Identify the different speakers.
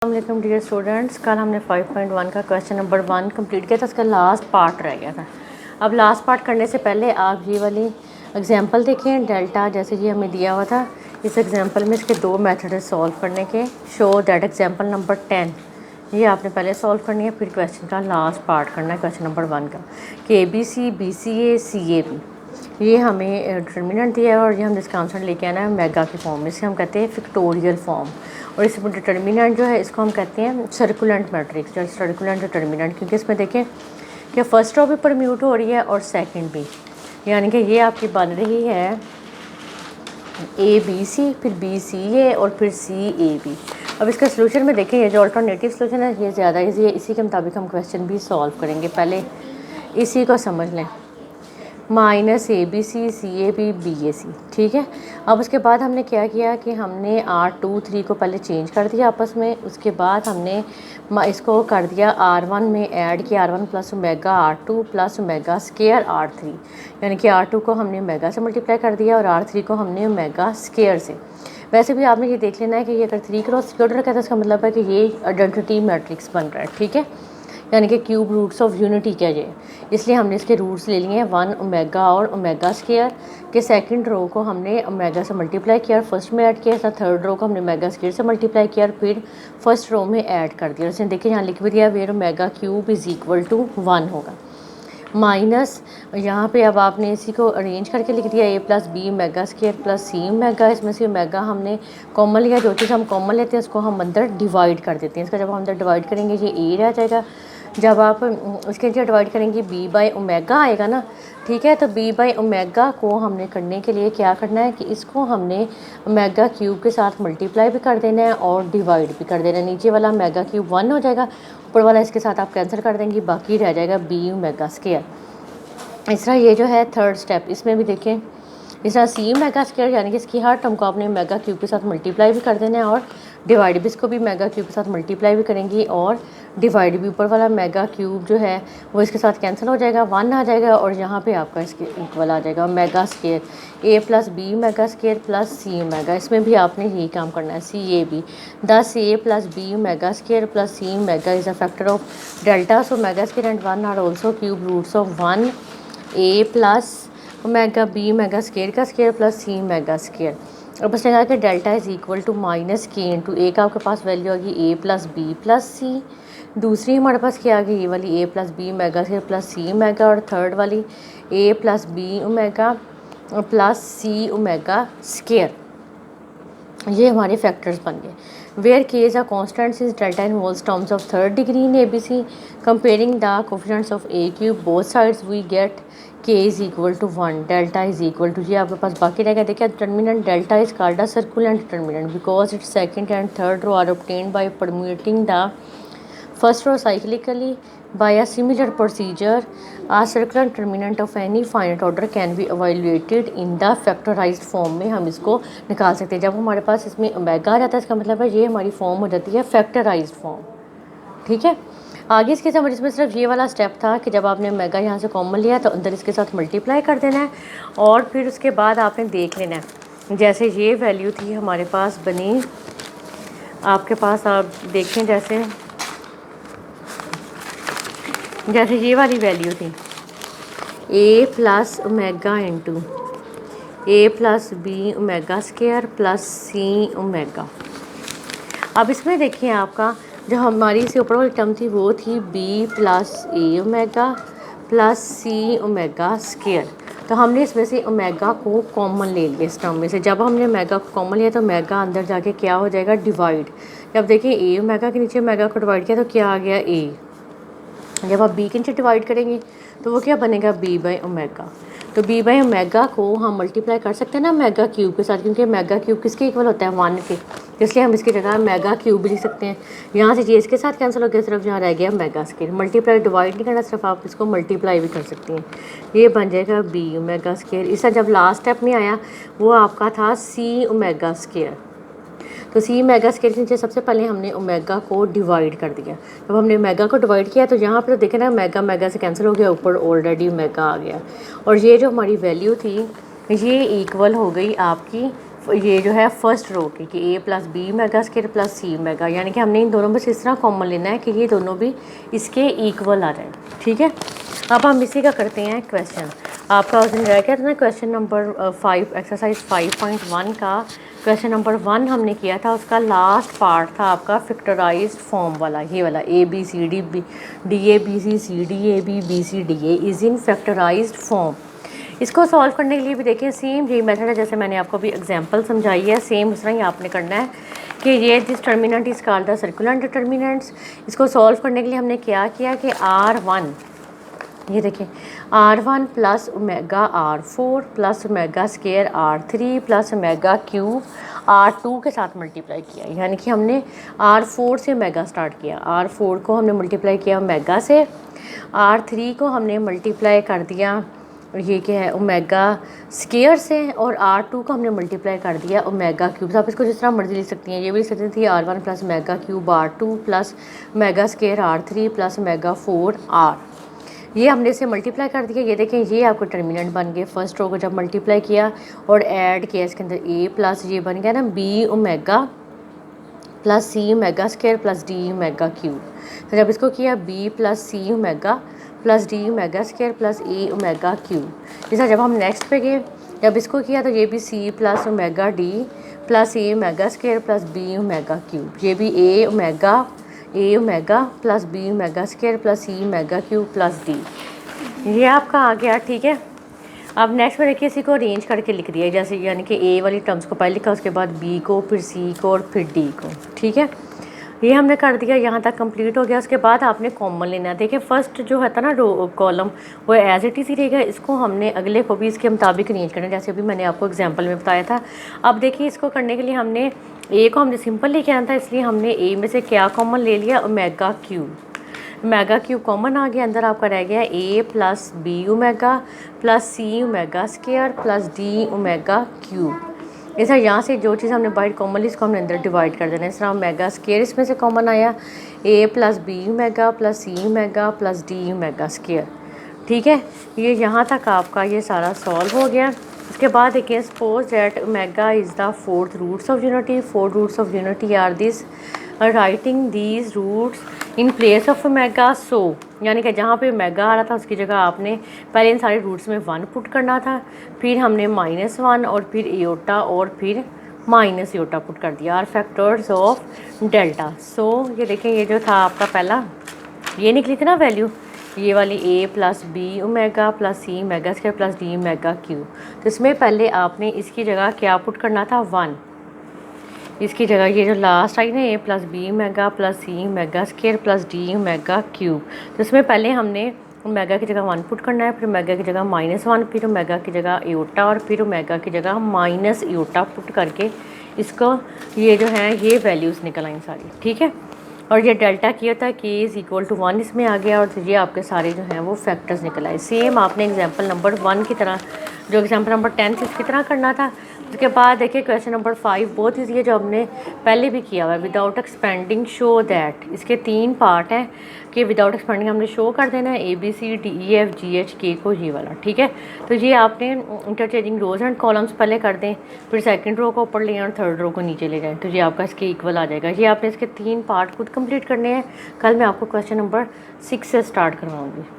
Speaker 1: अस्सलाम dear students, कल हमने 5.1 का क्वेश्चन नंबर 1 कंप्लीट किया था। उसका लास्ट पार्ट रह गया था। अब लास्ट पार्ट करने से पहले आप ये वाली एग्जांपल देखें। डेल्टा जैसे ये हमें दिया हुआ था, इस एग्जांपल में इसके दो मेथड है सॉल्व करने के। शो दैट एग्जांपल नंबर 10 ये आपने पहले सॉल्व करनी है, फिर क्वेश्चन का लास्ट पार्ट करना है क्वेश्चन नंबर 1 का कि ABC BCA CAB ये हमें डिटर्मिनेंट दिया है और ये हम इसका आंसर लेके आना है मेगा की फॉर्म में। इसे हम कहते हैं फिक्टोरियल फॉर्म और इस डिटर्मिनेंट जो है इसको हम कहते हैं सर्कुलेंट मैट्रिक्स या सर्कुलेंट डिटर्मिनेंट, क्योंकि इसमें देखें कि फर्स्ट रो भी परम्यूट हो रही है और सेकंड भी, यानी कि ये आपकी बन रही है ABC फिर BCA और फिर CAB। अब इसका सोल्यूशन में देखें, ये जो अल्टरनेटिव सोल्यूशन है ये ज़्यादा ईजी है, इसी के मुताबिक हम क्वेश्चन भी सॉल्व करेंगे। पहले इसी को समझ लें, -ABC CAB BAC, ठीक है। अब उसके बाद हमने क्या किया कि हमने R2 3 को पहले चेंज कर दिया आपस में। उसके बाद हमने इसको कर दिया R1 में ऐड किया, R1 plus omega R2 plus omega square R3, यानी कि R2 को हमने ओमेगा से मल्टीप्लाई कर दिया और R3 को हमने ओमेगा स्केयर से। वैसे भी आपने ये देख लेना है कि ये अगर 3 क्रॉस 3 रखा है तो इसका मतलब है कि ये आइडेंटिटी मैट्रिक्स बन रहा है, ठीक है, यानी कि क्यूब रूट्स ऑफ यूनिटी क्या ये, इसलिए हमने इसके रूट्स ले लिए हैं 1 ओमेगा और ओमेगा स्केयर के। सेकंड रो को हमने ओमेगा से मल्टीप्लाई किया, फर्स्ट में ऐड किया, थर्ड रो को हमने ओमेगा स्केयर से मल्टीप्लाई किया और फिर फर्स्ट रो में ऐड कर दिया। इसने देखिए यहाँ लिख भी दिया where omega cube is equal to 1 होगा माइनस यहाँ पे अब आपने इसी को अरेंज करके लिख दिया A+B omega square plus C omega. इसमें से ओमेगा हमने कॉमन लिया, जो चीज़ हम कॉमन लेते हैं उसको हम अंदर डिवाइड कर देते हैं। इसका जब हम अंदर डिवाइड करेंगे ये A रह जाएगा। जब आप इसके जो डिवाइड करेंगे B/ओमेगा आएगा ना, ठीक है। तो B/ओमेगा को हमने करने के लिए क्या करना है कि इसको हमने ओमेगा क्यूब के साथ मल्टीप्लाई भी कर देना है और डिवाइड भी कर देना है। नीचे वाला ओमेगा क्यूब 1 हो जाएगा, ऊपर वाला इसके साथ आप कैंसिल कर देंगे, बाकी रह जाएगा B ओमेगा स्केयर। इस तरह ये जो है थर्ड स्टेप, इसमें भी देखें इस तरह C ओमेगा स्केयर, यानी कि इसकी हर टर्म को आपने ओमेगा क्यूब के साथ मल्टीप्लाई भी कर देना है और डिवाइड भी इसको भी ओमेगा क्यूब के साथ मल्टीप्लाई भी करेंगी और डिवाइड भी। ऊपर वाला ओमेगा क्यूब जो है वो इसके साथ कैंसिल हो जाएगा, 1 आ जाएगा और यहाँ पे आपका इसके इक्वल आ जाएगा omega square A+B omega square plus C omega. इसमें भी आपने यही काम करना है CAB। दस A+B omega square plus C omega is a factor of delta, so omega square and 1 are also cube roots of 1 A+ omega B omega square का square plus C omega square. अब उसने कहा कि delta is equal to -K × A का आपके पास value आ गई A+B + C। दूसरी हमारे पास क्या आ गई, ये वाली A+B omega square plus C omega और थर्ड वाली A+B omega plus C omega square. ये हमारे फैक्टर्स बन गए। Where K is a constant is delta involves terms of third degree in ABC। Comparing the coefficients of A cube both sides we get K is equal to 1, delta is equal to, ये आपके पास बाकी रहेगा। देखिए determinant delta is called a circulant determinant because it's second and third row are obtained by permuting the first row cyclically by a similar procedure. A circular determinant of any finite order can be evaluated in the factorized form में हम इसको निकाल सकते हैं। जब हमारे पास इसमें omega आ जाता है इसका मतलब है ये हमारी फॉर्म हो जाती है फैक्टराइज्ड फॉर्म, ठीक है। आगे इसके समझ इसमें सिर्फ ये वाला स्टेप था कि जब आपने ओमेगा यहाँ से कॉमन लिया तो अंदर इसके साथ मल्टीप्लाई कर देना है और फिर उसके बाद आपने देख लेना है। जैसे ये वैल्यू थी हमारे पास बनी, आपके पास आप देखें जैसे ये वाली वैल्यू थी A+ omega into A+B omega square plus C omega. अब इसमें देखिए आपका जो हमारी से ऊपर वाली टर्म थी वो थी B+A omega plus C omega square. तो हमने इसमें से ओमेगा को कॉमन ले लिया इस टर्म में से। जब हमने ओमेगा को कॉमन लिया तो ओमेगा अंदर जाके क्या हो जाएगा, डिवाइड। जब देखिए A ओमेगा के नीचे ओमेगा को डिवाइड किया तो क्या आ गया A। जब आप B के नीचे डिवाइड करेंगे तो वो क्या बनेगा B/ओमेगा। तो B/ओमेगा को हम मल्टीप्लाई कर सकते हैं ना ओमेगा क्यूब के साथ, क्योंकि ओमेगा क्यूब किसके इक्वल होता है 1 के, इसलिए हम इसकी जगह ओमेगा क्यूब भी लिख सकते हैं। यहाँ से ये इसके साथ कैंसिल हो गया, सिर्फ यहाँ रह गया ओमेगा स्केयर। मल्टीप्लाई डिवाइड नहीं करना, सिर्फ आप इसको मल्टीप्लाई भी कर सकती हैं, ये बन जाएगा B ओमेगा स्केयर। इसका जब लास्ट स्टेप में आया वो आपका था C ओमेगा स्केयर। तो C ओमेगा स्केयर के नीचे सबसे पहले हमने ओमेगा को डिवाइड कर दिया। जब हमने ओमेगा को डिवाइड किया तो यहाँ पर तो देखें ना ओमेगा ओमेगा से कैंसिल हो गया, ऊपर ऑलरेडी ओमेगा आ गया और ये जो हमारी वैल्यू थी ये इक्वल हो गई आपकी ये जो है फर्स्ट रो की कि A plus B omega square plus C omega, यानी कि हमने इन दोनों में से इस तरह कॉमन लेना है कि ये दोनों भी इसके इक्वल आ जाए। ठीक है, अब हम इसी का करते हैं क्वेश्चन। आपका उस दिन रह गया था ना क्वेश्चन नंबर 5 एक्सरसाइज 5.1 का क्वेश्चन नंबर 1 हमने किया था, उसका लास्ट पार्ट था आपका फैक्टराइज्ड फॉर्म वाला, ये वाला A B C D B D A B C C D A B C D A is in factorised form. इसको सॉल्व करने के लिए भी देखिए सेम यही मेथड है जैसे मैंने आपको भी एग्जांपल समझाई है, सेम उस तरह ही आपने करना है कि ये this determinant is called the circular determinants. इसको सॉल्व करने के लिए हमने क्या किया कि R1, ये देखिए R1 plus omega R4 plus omega square R3 plus omega cube R2 के साथ मल्टीप्लाई किया, यानी कि हमने R4 से ओमेगा स्टार्ट किया, R4 को हमने मल्टीप्लाई किया ओमेगा से, R3 को हमने मल्टीप्लाई कर दिया ये क्या है ओमेगा स्केयर से, और R2 को हमने मल्टीप्लाई कर दिया ओमेगा क्यूब। आप इसको जिस तरह मर्जी लिख सकती हैं, ये भी लिख सकती थी R1 plus omega cube R2 plus omega square R3 plus omega 4R, ये हमने इसे मल्टीप्लाई कर दिया। ये देखें ये आपको टर्मिनेंट बन गए, फर्स्ट रो को जब मल्टीप्लाई किया और ऐड किया इसके अंदर ए प्लस ये बन गया ना B omega plus C omega square plus D omega cube. तो जब इसको किया B plus C omega plus D omega square plus A omega cube, जैसा जब हम नेक्स्ट पे गए जब इसको किया तो ये भी C plus omega D plus A omega square plus B omega cube, ये भी A omega plus B omega square plus C omega cube plus D, ये आपका आ गया। ठीक है, अब नेक्स्ट में देखिए इसी को अरेंज करके लिख दिया, जैसे यानी कि ए वाली टर्म्स को पहले लिखा, उसके बाद बी को, फिर सी को और फिर डी को। ठीक है, ये हमने कर दिया, यहाँ तक कंप्लीट हो गया। उसके बाद आपने कॉमन लेना है। देखिए फर्स्ट जो है था ना रो कॉलम वो एज इट इज़ ही रहेगा, इसको हमने अगले को भी इसके मुताबिक अरेंज करना है, जैसे अभी मैंने आपको एग्जांपल में बताया था। अब देखिए इसको करने के लिए हमने ए को हमने सिंपल लेके आना था, इसलिए हमने ए में से क्या कॉमन ले लिया omega cube, omega cube common आ गया, अंदर आपका रह गया A plus B omega plus C omega square plus D omega cube. ऐसा यहाँ से जो चीज़ हमने बाहर कॉमन ली इसको हमने अंदर डिवाइड कर देना है। इस तरह ओमेगा स्केयर इसमें से कॉमन आया, A plus B omega plus C omega plus D omega square. ठीक है, ये यहाँ तक आपका ये सारा सॉल्व हो गया। उसके बाद देखिए suppose that omega is the fourth roots of unity, four roots of unity are this, writing these roots in place of omega. So यानी कि जहाँ पे ओमेगा आ रहा था उसकी जगह आपने पहले इन सारे रूट्स में 1 पुट करना था, फिर हमने -1 और फिर एयोटा और फिर माइनस एयोटा पुट कर दिया, आर फैक्टर्स ऑफ डेल्टा। सो ये देखें ये जो था आपका पहला ये निकली थी ना वैल्यू, ये वाली A plus B omega plus C omega square plus D omega cube. तो इसमें पहले आपने इसकी जगह क्या पुट करना था 1, इसकी जगह ये जो लास्ट आई ना A plus B omega plus C omega square plus D omega cube, तो इसमें पहले हमने ओमेगा की जगह 1 पुट करना है, फिर ओमेगा की जगह -1, फिर ओमेगा की जगह एयोटा और फिर ओमेगा की जगह माइनस एयोटा पुट करके इसको ये जो है ये वैल्यूज़ निकल आई सारी। ठीक है, और ये डेल्टा किया था कि इज़ इक्वल टू 1 इसमें आ गया, और ये आपके सारे जो हैं वो फैक्टर्स निकल आए। सेम आपने एग्जांपल नंबर 1 की तरह जो एग्जांपल नंबर 10 थी उसकी तरह करना था। उसके बाद देखिए क्वेश्चन नंबर 5 बहुत ईजी है जो हमने पहले भी किया हुआ है। विदाउट एक्सपेंडिंग शो दैट, इसके 3 पार्ट हैं कि विदाउट एक्सपेंडिंग हमने शो कर देना है ABC DE F G H K को ये वाला। ठीक है, तो ये आपने इंटरचेंजिंग रोज एंड कॉलम्स पहले कर दें, फिर सेकंड रो को ऊपर ले और थर्ड रो को नीचे ले जाएं, तो ये आपका इसके इक्वल आ जाएगा। ये आपने इसके 3 पार्ट खुद कंप्लीट करने हैं। कल मैं आपको क्वेश्चन नंबर 6 से स्टार्ट करवाऊँगी।